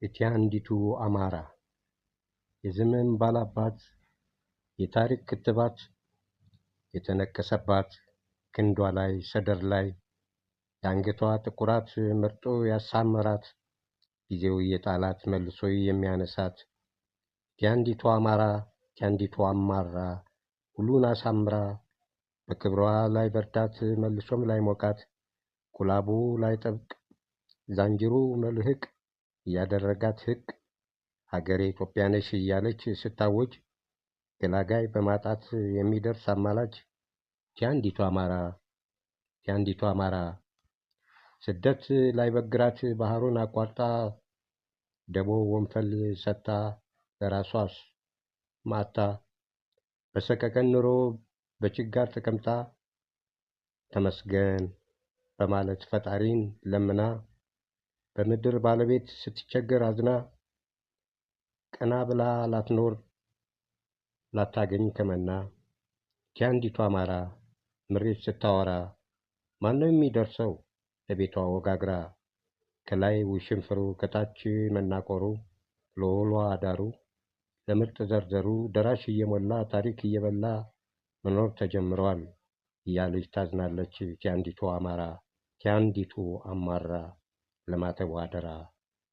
እቲ አንዲቱ አማራ የዘመን ባላባት የታሪክ ክትባት የተነከሰባት ክንዷ ላይ ሰደር ላይ የአንገቷ ጥቁራት መርጦ ያሳመራት ጊዜው የጣላት መልሶ የሚያነሳት የአንዲቱ አማራ የአንዲቱ አማራ ሁሉን አሳምራ በክብሯ ላይ በርዳት መልሶም ላይ ሞቃት ኩላቡ ላይ ጠብቅ ዛንጅሩ መልህቅ እያደረጋት ህቅ ሀገሬ ኢትዮጵያ ነሽ እያለች ስታወጅ ገላጋይ በማጣት የሚደርስ አማላጅ የአንዲቱ አማራ ስደት ላይ በግራት ባህሩን አቋርጣ ደቦ ወንፈል ሰጥታ ለራሷስ ማታ በሰቀቀን ኑሮ በችጋር ተቀምጣ ተመስገን በማለት ፈጣሪን ለምና በምድር ባለቤት ስትቸገር አዝና ቀና ብላ ላትኖር ላታገኝ ከመና የአንዲቱ አማራ ምሬት ስታወራ ማነው የሚደርሰው ለቤቷ ወጋግራ ከላይ ውሽንፍሩ ከታች መናቆሩ ለወሏ አዳሩ ለምርጥ ዘርዘሩ ደራሽ እየሞላ ታሪክ እየበላ መኖር ተጀምሯል እያለች ታዝናለች የአንዲቱ አማራ የአንዲቱ አማራ ለማተቡ አደራ